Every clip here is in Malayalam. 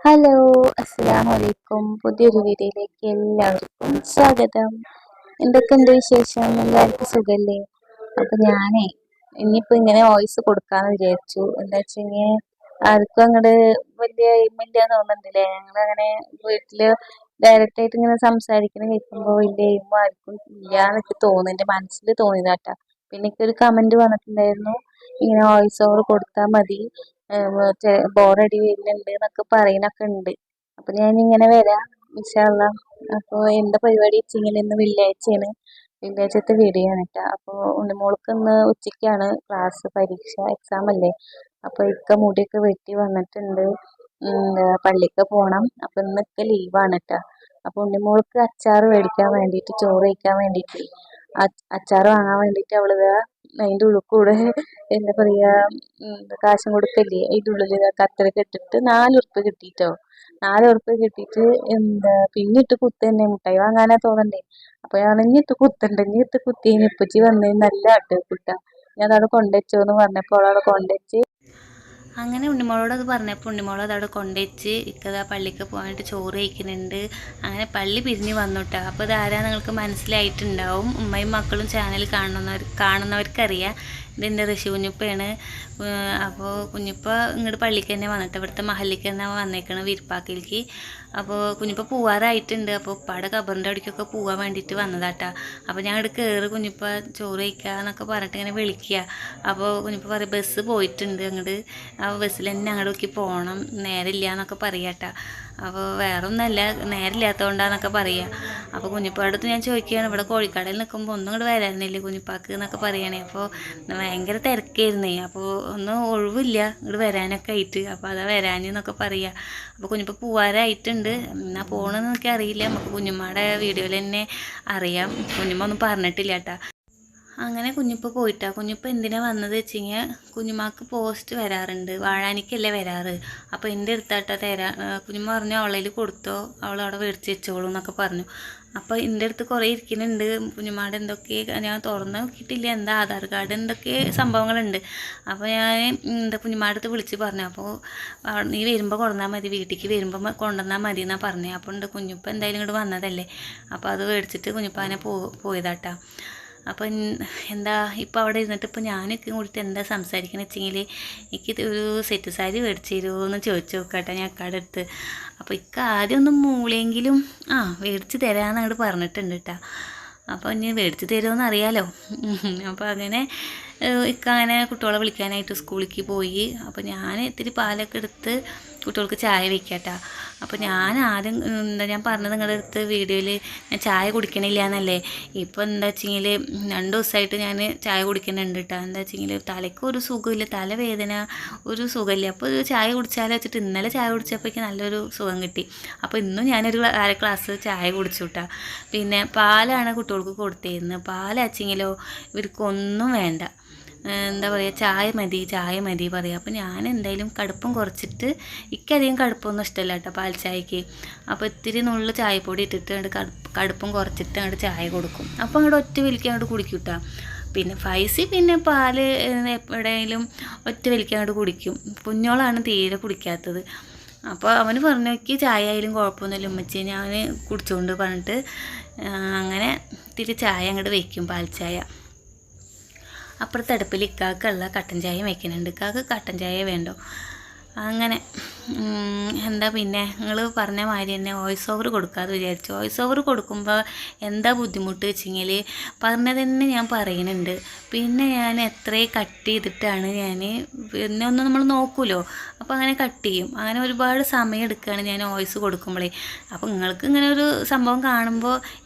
ഹലോ, അസ്സലാമലൈക്കും. പുതിയൊരു വീഡിയോയിലേക്ക് എല്ലാവർക്കും സ്വാഗതം. എന്തൊക്കെയുണ്ട് വിശേഷം? എല്ലാവർക്കും സുഖല്ലേ? അപ്പൊ ഞാനേ ഇനിയിപ്പോ ഇങ്ങനെ വോയിസ് കൊടുക്കാന്ന് വിചാരിച്ചു. എന്താ വെച്ചെങ്കിൽ ആർക്കും അങ്ങോട്ട് വലിയ എയിമില്ല തോന്നുന്നുണ്ടല്ലേ. ഞങ്ങളങ്ങനെ വീട്ടില് ഡയറക്റ്റ് ആയിട്ട് ഇങ്ങനെ സംസാരിക്കുന്ന കേൾക്കുമ്പോൾ വലിയ എയിമും ആർക്കും ഇല്ല എന്നൊക്കെ തോന്നുന്നു. എന്റെ മനസ്സിൽ തോന്നിയതാട്ടാ. പിന്നെ എനിക്കൊരു കമന്റ് വന്നിട്ടുണ്ടായിരുന്നു, ഇങ്ങനെ വോയിസ് ഓവർ കൊടുത്താൽ മതി, ബോറടി വരുന്നുണ്ട് എന്നൊക്കെ പറയുന്നൊക്കെ ഉണ്ട്. അപ്പൊ ഞാൻ ഇങ്ങനെ വരാം ഇൻഷാ അള്ളാ. അപ്പൊ എന്താ പരിപാടി വെച്ചിങ്ങനെ ഇന്ന് വെള്ളിയാഴ്ചയാണ്, വെള്ളിയാഴ്ചത്തെ വീഡിയോ ആണ് കേട്ടോ. അപ്പോൾ ഉണ്ണിമോൾക്ക് ഇന്ന് ഉച്ചയ്ക്കാണ് ക്ലാസ്, പരീക്ഷ, എക്സാം അല്ലേ. അപ്പൊ ഇക്ക മുടിയൊക്കെ വെട്ടി വന്നിട്ടുണ്ട്, പള്ളിക്ക് പോണം. അപ്പൊ ഇന്നൊക്കെ ലീവാണ് കേട്ടോ. അപ്പൊ ഉണ്ണിമോൾക്ക് അച്ചാറ് മേടിക്കാൻ വേണ്ടിയിട്ട്, ചോറ് കഴിക്കാൻ വേണ്ടിയിട്ട് അച്ചാറ് വാങ്ങാൻ വേണ്ടിയിട്ട് അവള് അതിൻ്റെ ഉള്ളിൽ കൂടെ എന്താ പറയാ, കാശും കൊടുക്കല്ലേ, അതിൻ്റെ ഉള്ളിൽ കത്തറൊക്കെ ഇട്ടിട്ട് 4 ഉറുപ്പ്യ കിട്ടിയിട്ടോ. 4 ഉറുപ്പ്യ കിട്ടിയിട്ട് പിന്നിട്ട് കുത്ത തന്നെ, മുട്ടായി വാങ്ങാനാ തോന്നണ്ടേ. അപ്പൊ ഞാൻ ഇഞ്ഞിട്ട് കുത്തണ്ട, ഇഞ്ഞിട്ട് കുത്തി ഇപ്പച്ചി വന്നതിന് നല്ല ആട്ടോ കുട്ടാ, ഞാൻ അതവിടെ കൊണ്ടുവച്ചോന്ന് പറഞ്ഞപ്പോൾ അവളവിടെ കൊണ്ടുവച്ച്. അങ്ങനെ ഉണ്ണിമോളോട് അത് പറഞ്ഞപ്പോൾ ഉണ്ണിമോളത് അവിടെ കൊണ്ടുവച്ച് ഇക്കതാ പള്ളിക്ക് പോകാനായിട്ട് ചോറ് കഴിക്കുന്നുണ്ട്. അങ്ങനെ പള്ളി പിരിഞ്ഞ് വന്നുട്ടാ. അപ്പോൾ ഇതാരാ നിങ്ങൾക്ക് മനസ്സിലായിട്ടുണ്ടാവും. ഉമ്മയും മക്കളും ചാനൽ കാണുന്നവർക്കറിയാം, ഇതെൻ്റെ ഋഷി കുഞ്ഞുപ്പയാണ്. അപ്പോൾ കുഞ്ഞുപ്പ ഇങ്ങോട്ട് പള്ളിക്ക് തന്നെ വന്നിട്ട് ഇവിടുത്തെ മഹല്ലിക്ക് തന്നെ വന്നേക്കണം, വിരിപ്പാക്കിലേക്ക്. അപ്പോൾ കുഞ്ഞുപ്പ പോവാറായിട്ടുണ്ട്. അപ്പോൾ ഉപ്പാടെ ഖബറിൻ്റെ അവിടേക്കൊക്കെ പോകാൻ വേണ്ടിയിട്ട് വന്നതാട്ടാ. അപ്പോൾ ഞാൻ ഇവിടെ കയറി കുഞ്ഞുപ്പ ചോറ് കഴിക്കുക എന്നൊക്കെ പറഞ്ഞിട്ട് ഇങ്ങനെ വിളിക്കുക. അപ്പോൾ കുഞ്ഞുപ്പ പറയും ബസ് പോയിട്ടുണ്ട് അങ്ങോട്ട്, ആ ബസ്സിൽ തന്നെ അങ്ങോട്ട് നോക്കി പോകണം, നേരില്ല എന്നൊക്കെ പറയാട്ടാ. അപ്പോൾ വേറെ ഒന്നല്ല, നേരില്ലാത്തതുകൊണ്ടാന്നൊക്കെ പറയുക. അപ്പോൾ കുഞ്ഞിപ്പാടെ അടുത്ത് ഞാൻ ചോദിക്കുകയാണ്, ഇവിടെ കോഴിക്കടയിൽ നിൽക്കുമ്പോൾ ഒന്നും ഇങ്ങോട്ട് വരാനില്ലേ കുഞ്ഞിപ്പാക്ക് എന്നൊക്കെ പറയുകയാണെ. അപ്പോൾ ഭയങ്കര തിരക്കായിരുന്നേ, അപ്പോൾ ഒന്നും ഒഴിവില്ല ഇങ്ങോട്ട് വരാനൊക്കെ ആയിട്ട്. അപ്പോൾ അതാ വരാനെന്നൊക്കെ പറയുക. അപ്പോൾ കുഞ്ഞിപ്പോൾ പോവാറായിട്ടുണ്ട്. എന്നാൽ പോകണമെന്നൊക്കെ അറിയില്ല, നമുക്ക് കുഞ്ഞുമ്മയുടെ വീഡിയോയിൽ തന്നെ അറിയാം. കുഞ്ഞുമ്മ ഒന്നും പറഞ്ഞിട്ടില്ല കേട്ടാ. അങ്ങനെ കുഞ്ഞിപ്പോൾ പോയിട്ടാ. കുഞ്ഞിപ്പോൾ എന്തിനാണ് വന്നത് വെച്ച് കഴിഞ്ഞാൽ, കുഞ്ഞുമാക്ക് പോസ്റ്റ് വരാറുണ്ട്, വാഴാനിക്കല്ലേ വരാറ്. അപ്പോൾ എൻ്റെ അടുത്താട്ടാ കുഞ്ഞുമ്മ പറഞ്ഞു അവളേൽ കൊടുത്തോ, അവളവിടെ മേടിച്ച് വെച്ചോളൂ എന്നൊക്കെ പറഞ്ഞു. അപ്പോൾ എൻ്റെ അടുത്ത് കുറേ ഇരിക്കുന്നുണ്ട്. കുഞ്ഞുമാടെ എന്തൊക്കെ ഞാൻ തുറന്ന് നോക്കിയിട്ടില്ല, എന്താ ആധാർ കാർഡ് എന്തൊക്കെ സംഭവങ്ങളുണ്ട്. അപ്പോൾ ഞാൻ കുഞ്ഞുമാടെ അടുത്ത് വിളിച്ച് പറഞ്ഞു. അപ്പോൾ നീ വരുമ്പോൾ കൊണ്ടുവന്നാൽ മതി, വീട്ടിലേക്ക് വരുമ്പോൾ കൊണ്ടുവന്നാൽ മതി എന്നാണ് പറഞ്ഞത്. അപ്പോൾ കുഞ്ഞുപ്പ എന്തായാലും ഇങ്ങോട്ട് വന്നതല്ലേ, അപ്പോൾ അത് മേടിച്ചിട്ട് കുഞ്ഞുപ്പാനെ പോയതാട്ടാ. അപ്പം എന്താ ഇപ്പോൾ അവിടെ ഇരുന്നിട്ട് ഇപ്പോൾ ഞാനൊക്കെ കൂടിയിട്ട് എന്താ സംസാരിക്കണമെന്ന് വെച്ചെങ്കിൽ, എനിക്ക് ഒരു സെറ്റ് സാരി മേടിച്ച് തരുമോ എന്ന് ചോദിച്ചു നോക്കട്ടെ ഞാൻ അക്കാടെ അടുത്ത്. അപ്പോൾ ഇക്ക ആദ്യം ഒന്ന് മൂളിയെങ്കിലും മേടിച്ച് തരാമെന്ന് അങ്ങോട്ട് പറഞ്ഞിട്ടുണ്ട് കേട്ടോ. അപ്പോൾ ഇനി മേടിച്ച് തരുമോയെന്ന് അറിയാലോ. അപ്പോൾ അങ്ങനെ ഇക്ക അങ്ങനെ കുട്ടികളെ വിളിക്കാനായിട്ട് സ്കൂളിലേക്ക് പോയി. അപ്പോൾ ഞാൻ ഇത്തിരി പാലൊക്കെ എടുത്ത് കുട്ടികൾക്ക് ചായ വയ്ക്കാട്ടാ. അപ്പോൾ ഞാൻ ആദ്യം ഞാൻ പറഞ്ഞത് നിങ്ങളുടെ അടുത്ത് വീഡിയോയിൽ ഞാൻ ചായ കുടിക്കണില്ല എന്നല്ലേ. ഇപ്പോൾ എന്താ വെച്ചെങ്കിൽ 2 ദിവസമായിട്ട് ഞാൻ ചായ കുടിക്കുന്നുണ്ട് കേട്ടോ. എന്താ വെച്ചെങ്കിൽ തലയ്ക്ക് ഒരു സുഖമില്ല, തലവേദന, ഒരു സുഖമില്ല. അപ്പോൾ ഒരു ചായ കുടിച്ചാലോ വെച്ചിട്ട് ഇന്നലെ ചായ കുടിച്ചപ്പോഴേക്ക് നല്ലൊരു സുഖം കിട്ടി. അപ്പോൾ ഇന്നും ഞാനൊരു 1/2 ഗ്ലാസ് ചായ കുടിച്ചു കേട്ടോ. പിന്നെ പാലാണ് കുട്ടികൾക്ക് കൊടുത്തിരുന്നത്. പാലാച്ചെങ്കിലോ ഇവർക്കൊന്നും വേണ്ട, എന്താ പറയുക, ചായ മതി പറയുക. അപ്പോൾ ഞാൻ എന്തായാലും കടുപ്പം കുറച്ചിട്ട്, എനിക്കധികം കടുപ്പൊന്നും ഇഷ്ടമല്ല കേട്ടോ പാൽ ചായക്ക്. അപ്പോൾ ഇത്തിരി നുള്ളിൽ ചായപ്പൊടി ഇട്ടിട്ട് കടുപ്പം കുറച്ചിട്ട് അങ്ങോട്ട് ചായ കൊടുക്കും. അപ്പോൾ അങ്ങോട്ട് ഒറ്റ വലിക്ക് അങ്ങോട്ട് കുടിക്കും കേട്ടോ. പിന്നെ ഫൈസി പിന്നെ പാല് എവിടെയെങ്കിലും ഒറ്റ വലിക്ക് അങ്ങോട്ട് കുടിക്കും. കുഞ്ഞോളാണ് തീരെ കുടിക്കാത്തത്. അപ്പോൾ അവന് പറഞ്ഞു നോക്കി ചായ ആയാലും കുഴപ്പമൊന്നുമില്ല ഉമ്മച്ചി, ഞാൻ കുടിച്ചുകൊണ്ട് പറഞ്ഞിട്ട് അങ്ങനെ ഇത്തിരി ചായ അങ്ങോട്ട് വയ്ക്കും, പാൽ ചായ. അപ്പുറത്തെ അടുപ്പിൽ ഇക്കാക്കുള്ള കട്ടൻ ചായ വയ്ക്കുന്നുണ്ട്. ഇക്കാക്ക് കട്ടൻ ചായ വേണ്ടോ. അങ്ങനെ എന്താ പിന്നെ നിങ്ങൾ പറഞ്ഞ മാതിരി തന്നെ വോയിസ് ഓവർ കൊടുക്കാതെ വിചാരിച്ചു. വോയിസ് ഓവർ കൊടുക്കുമ്പോൾ എന്താ ബുദ്ധിമുട്ട് വെച്ചെങ്കിൽ പറഞ്ഞത് തന്നെ ഞാൻ പറയുന്നുണ്ട്. പിന്നെ ഞാൻ എത്രയും കട്ട് ചെയ്തിട്ടാണ് പിന്നെ ഒന്ന് നമ്മൾ നോക്കുമല്ലോ, അപ്പോൾ അങ്ങനെ കട്ട് ചെയ്യും. അങ്ങനെ ഒരുപാട് സമയം എടുക്കുകയാണ് ഞാൻ വോയിസ് കൊടുക്കുമ്പോഴേ. അപ്പോൾ നിങ്ങൾക്ക് ഇങ്ങനെ ഒരു സംഭവം കാണുമ്പോൾ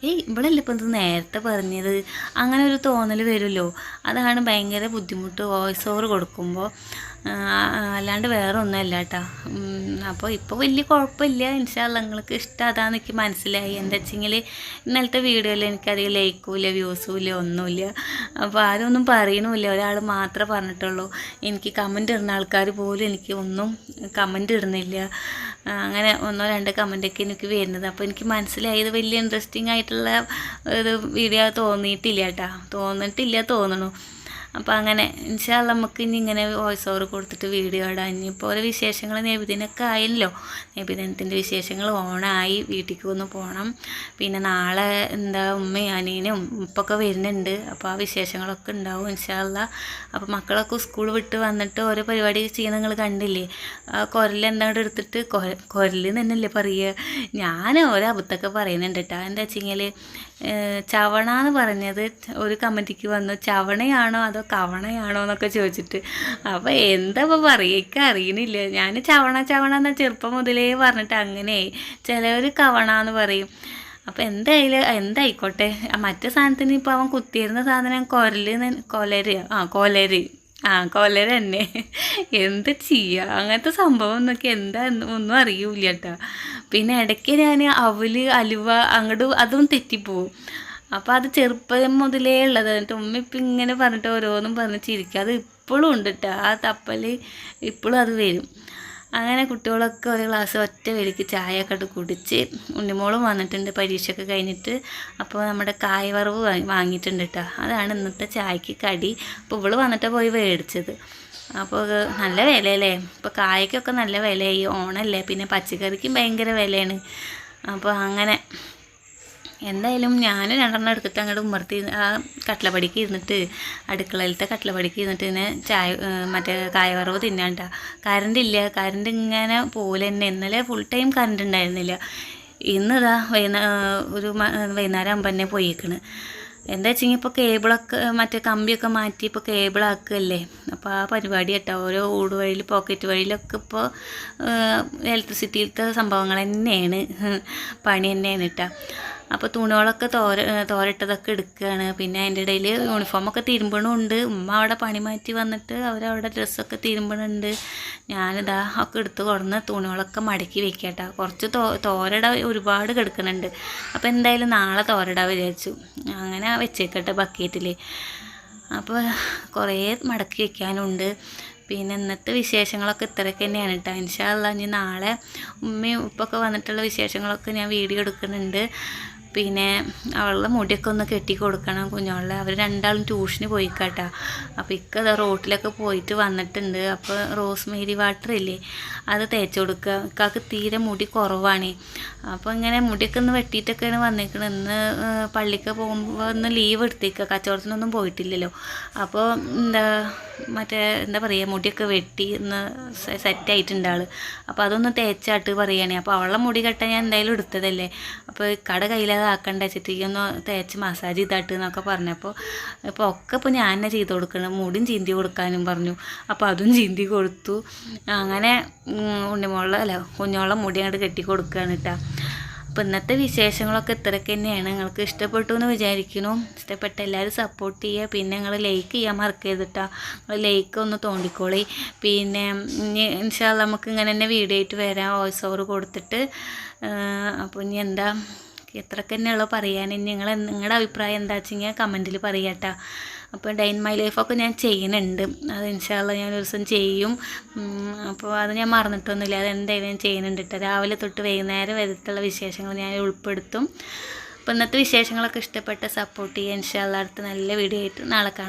ഇവിടെയല്ല ഇപ്പം ഇത് നേരത്തെ പറഞ്ഞത്, അങ്ങനെ ഒരു തോന്നൽ വരുമല്ലോ. അതാണ് ഭയങ്കര ബുദ്ധിമുട്ട് വോയിസ് ഓവർ കൊടുക്കുമ്പോൾ, അല്ലാണ്ട് വേറെ ഒന്നുമല്ല കേട്ടോ. അപ്പോൾ ഇപ്പോൾ വലിയ കുഴപ്പമില്ല. ഇൻഷാ അല്ലാ നിങ്ങൾക്ക് ഇഷ്ടം അതാണെന്ന് എനിക്ക് മനസ്സിലായി. എന്താ വെച്ചെങ്കിൽ ഇന്നലത്തെ വീഡിയോയിൽ എനിക്കധികം ലൈക്കും ഇല്ല, വ്യൂസും ഇല്ല, ഒന്നുമില്ല. അപ്പോൾ ആരും ഒന്നും പറയണമില്ല, ഒരാൾ മാത്രമേ പറഞ്ഞിട്ടുള്ളൂ. എനിക്ക് കമൻറ്റ് ഇടുന്ന ആൾക്കാർ പോലും എനിക്ക് ഒന്നും കമൻറ്റ് ഇടുന്നില്ല. അങ്ങനെ 1-2 കമൻറ്റൊക്കെ എനിക്ക് വരുന്നത്. അപ്പോൾ എനിക്ക് മനസ്സിലായി ഇത് വലിയ ഇൻട്രസ്റ്റിംഗ് ആയിട്ടുള്ള ഒരു വീഡിയോ തോന്നിയിട്ടില്ല കേട്ടോ, തോന്നണു. അപ്പോൾ അങ്ങനെ ഇൻഷാ അല്ലാ നമുക്ക് ഇനി ഇങ്ങനെ വോയിസ് ഓവർ കൊടുത്തിട്ട് വീഡിയോ ഇടാം. ഇനിയിപ്പോൾ ഓരോ വിശേഷങ്ങൾ നബിദിനൊക്കെ ആയല്ലോ, നബിദിനത്തിൻ്റെ വിശേഷങ്ങൾ ഓണായി, വീട്ടിലേക്ക് ഒന്ന് പോകണം. പിന്നെ നാളെ എന്താ ഉമ്മയും അനിയനും ഉപ്പൊക്കെ വരുന്നുണ്ട്. അപ്പോൾ ആ വിശേഷങ്ങളൊക്കെ ഉണ്ടാവും ഇൻഷാ അല്ലാ. അപ്പോൾ മക്കളൊക്കെ സ്കൂൾ വിട്ട് വന്നിട്ട് ഓരോ പരിപാടി ചെയ്യുന്ന നിങ്ങൾ കണ്ടില്ലേ. കുരലെന്താണ്ട് എടുത്തിട്ട് കുരല് തന്നെയല്ലേ പറയുക. ഞാൻ ഓരോ അബദ്ധമൊക്കെ പറയുന്നുണ്ട് കേട്ടോ. എന്താ വെച്ചെങ്കിൽ ചവണ എന്ന് പറഞ്ഞത് ഒരു കമൻറ്റിക്ക് വന്നു, ചവണയാണോ അതോ കവണയാണോ എന്നൊക്കെ ചോദിച്ചിട്ട്. അപ്പോൾ എന്താ ഇപ്പോൾ പറയുക അറിയണില്ല. ഞാൻ ചവണ എന്ന ചെറുപ്പം മുതലേ പറഞ്ഞിട്ട് അങ്ങനെയായി. ചിലവർ കവണ എന്ന് പറയും. അപ്പോൾ എന്തായിക്കോട്ടെ. മറ്റേ സാധനത്തിന് ഇപ്പോൾ അവൻ കുത്തിയിരുന്ന സാധനം കൊലര് തന്നെ. എന്താ ചെയ്യുക, അങ്ങനത്തെ സംഭവം എന്നൊക്കെ എന്താ ഒന്നും അറിയൂല കേട്ടോ. പിന്നെ ഇടയ്ക്ക് ഞാൻ അലുവ അതും തെറ്റിപ്പോവും. അപ്പോൾ അത് ചെറുപ്പം മുതലേ ഉള്ളത്. എന്നിട്ട് ഉമ്മ ഇപ്പം ഇങ്ങനെ പറഞ്ഞിട്ട് ഓരോന്നും പറഞ്ഞ് ചിരിക്കുക. അത് ഇപ്പോഴും ഉണ്ട് കേട്ടോ, ആ തപ്പൽ ഇപ്പോഴും അത് വരും. അങ്ങനെ കുട്ടികളൊക്കെ ഒരു ഗ്ലാസ് ഒറ്റ വലിക്ക് ചായയൊക്കെ ഇട്ട് കുടിച്ച് ഉണ്ണിമോളും വന്നിട്ടുണ്ട് പരീക്ഷയൊക്കെ കഴിഞ്ഞിട്ട്. അപ്പോൾ നമ്മുടെ കായവറവ് വാങ്ങിയിട്ടുണ്ട് കേട്ടോ. അതാണ് ഇന്നത്തെ ചായക്ക് കടി. അപ്പോൾ ഇവള് വന്നിട്ട് പോയി മേടിച്ചത്. അപ്പോൾ നല്ല വിലയല്ലേ, ഇപ്പോൾ കായക്കൊക്കെ നല്ല വിലയായി, ഓണല്ലേ. പിന്നെ പച്ചക്കറിക്കും ഭയങ്കര വിലയാണ്. അപ്പോൾ അങ്ങനെ എന്തായാലും ഞാൻ 2 എടുത്തിട്ട് അങ്ങോട്ട് ഉമ്മർത്തി ആ കട്ട്ലപ്പടിക്ക് ഇരുന്നിട്ട്, അടുക്കളയിലത്തെ കട്ട്ലപ്പടിക്ക് ഇരുന്നിട്ട് ഇങ്ങനെ മറ്റേ കായവറവ് തിന്നാണ്ട. കറണ്ട് ഇല്ല, കറണ്ട് ഇങ്ങനെ പോലെ തന്നെ. ഇന്നലെ ഫുൾ ടൈം കറണ്ട് ഉണ്ടായിരുന്നില്ല. ഇന്നിതാ വൈകുന്നേരം ആകുമ്പോൾ തന്നെ പോയിക്കണ്. എന്താ വെച്ചെങ്കിൽ ഇപ്പോൾ കേബിളൊക്കെ മറ്റേ കമ്പിയൊക്കെ മാറ്റി ഇപ്പോൾ കേബിളാക്കുകയല്ലേ. അപ്പോൾ ആ പരിപാടി കേട്ടോ. ഓരോ ഊട് വഴിയിൽ പോക്കറ്റ് വഴിയിലൊക്കെ ഇപ്പോൾ ഇലക്ട്രിസിറ്റിയിലത്തെ സംഭവങ്ങൾ തന്നെയാണ്, പണി തന്നെയാണ് കേട്ടോ. അപ്പോൾ തുണികളൊക്കെ തോരട്ടതൊക്കെ എടുക്കുകയാണ്. പിന്നെ അതിൻ്റെ ഇടയിൽ യൂണിഫോമൊക്കെ തിരുമ്പണമുണ്ട്. ഉമ്മ അവിടെ പണി മാറ്റി വന്നിട്ട് അവരവിടെ ഡ്രസ്സൊക്കെ തിരുമ്പണുണ്ട്. ഞാനിതാ ഒക്കെ എടുത്ത് കൊടുന്ന് തുണികളൊക്കെ മടക്കി വെക്കാം കേട്ടോ. കുറച്ച് തോരട ഒരുപാട് കിടക്കുന്നുണ്ട്. അപ്പോൾ എന്തായാലും നാളെ തോരട വിചാരിച്ചു. അങ്ങനെ വെച്ചേക്കട്ടെ ബക്കറ്റിൽ. അപ്പോൾ കുറേ മടക്കി വെക്കാനുണ്ട്. പിന്നെ ഇന്നത്തെ വിശേഷങ്ങളൊക്കെ ഇത്രയൊക്കെ തന്നെയാണ് കേട്ടോ. ഇൻഷാ അല്ലാ ഇനി നാളെ ഉമ്മയും ഉപ്പൊക്കെ വന്നിട്ടുള്ള വിശേഷങ്ങളൊക്കെ ഞാൻ വീഡിയോ എടുക്കുന്നുണ്ട്. പിന്നെ അവളുടെ മുടിയൊക്കെ ഒന്ന് കെട്ടി കൊടുക്കണം കുഞ്ഞോളെ. അവർ രണ്ടാളും ട്യൂഷന് പോയിക്കാട്ടാ. അപ്പോൾ ഇക്കത് റോട്ടിലൊക്കെ പോയിട്ട് വന്നിട്ടുണ്ട്. അപ്പോൾ റോസ്മേരി വാട്ടർ ഇല്ലേ, അത് തേച്ച് കൊടുക്കുക. ഇക്കാക്ക് തീരെ മുടി കുറവാണ്. അപ്പോൾ ഇങ്ങനെ മുടിയൊക്കെ ഒന്ന് വെട്ടിയിട്ടൊക്കെയാണ് വന്നേക്കുന്നത്. ഇന്ന് പള്ളിക്ക് പോകുമ്പോൾ ഒന്ന് ലീവ് എടുത്തേക്കുക, കച്ചവടത്തിനൊന്നും പോയിട്ടില്ലല്ലോ. അപ്പോൾ എന്താ പറയുക, മുടിയൊക്കെ വെട്ടി ഒന്ന് സെറ്റായിട്ടുണ്ട് ആൾ. അപ്പോൾ അതൊന്ന് തേച്ചാട്ട് പറയുകയാണെ. അപ്പോൾ അവളുടെ മുടി കെട്ടാൻ ഞാൻ എന്തായാലും എടുത്തതല്ലേ. അപ്പോൾ കട കയ്യിലത് ആക്കണ്ട വെച്ചിട്ട് ഒന്ന് തേച്ച് മസാജ് ചെയ്താട്ട് എന്നൊക്കെ പറഞ്ഞപ്പോൾ ഒക്കെ ഇപ്പോൾ ഞാൻ തന്നെ ചെയ്ത് കൊടുക്കണം. മുടിയും ചീന്തി കൊടുക്കാനും പറഞ്ഞു. അപ്പോൾ അതും ചീന്തി കൊടുത്തു. അങ്ങനെ കുഞ്ഞോളെ മുടി അങ്ങോട്ട് കെട്ടി കൊടുക്കുകയാണ് കേട്ടോ. അപ്പോൾ ഇന്നത്തെ വിശേഷങ്ങളൊക്കെ ഇത്രയൊക്കെ തന്നെയാണ്. നിങ്ങൾക്ക് ഇഷ്ടപ്പെട്ടു എന്ന് വിചാരിക്കുന്നു. ഇഷ്ടപ്പെട്ട എല്ലാവരും സപ്പോർട്ട് ചെയ്യുക. പിന്നെ നിങ്ങൾ ലൈക്ക് ചെയ്യാൻ മറക്കരുതിട്ടാ. നിങ്ങൾ ലൈക്ക് ഒന്ന് തോണ്ടിക്കോളി. പിന്നെ ഇൻഷാ അല്ലാ നമുക്ക് ഇങ്ങനെ തന്നെ വീഡിയോ ആയിട്ട് വരാം, വോയിസ് ഓവർ കൊടുത്തിട്ട്. അപ്പോൾ ഇനി എന്താ എത്രയൊക്കെ തന്നെയുള്ളൂ പറയാൻ. ഇനി നിങ്ങളുടെ അഭിപ്രായം എന്താ വെച്ചെങ്കിൽ കമൻറ്റിൽ പറയാട്ടോ. അപ്പോൾ ഡേ ഇൻ മൈ ലൈഫൊക്കെ ഞാൻ ചെയ്യുന്നുണ്ട്. അത് ഇൻഷാ അല്ലാ ഞാൻ ഒരു ദിവസം ചെയ്യും. അപ്പോൾ അത് ഞാൻ മറന്നിട്ടൊന്നുമില്ല, അതെന്തായാലും ഞാൻ ചെയ്യുന്നുണ്ട് കേട്ടോ. രാവിലെ തൊട്ട് വൈകുന്നേരം വരത്തുള്ള വിശേഷങ്ങൾ ഞാൻ ഉൾപ്പെടുത്തും. അപ്പോൾ ഇന്നത്തെ വിശേഷങ്ങളൊക്കെ ഇഷ്ടപ്പെട്ട സപ്പോർട്ട് ചെയ്യുക. ഇൻഷാ അല്ലാ അടുത്ത നല്ല വീഡിയോ ആയിട്ട് നാളെ കാണാം.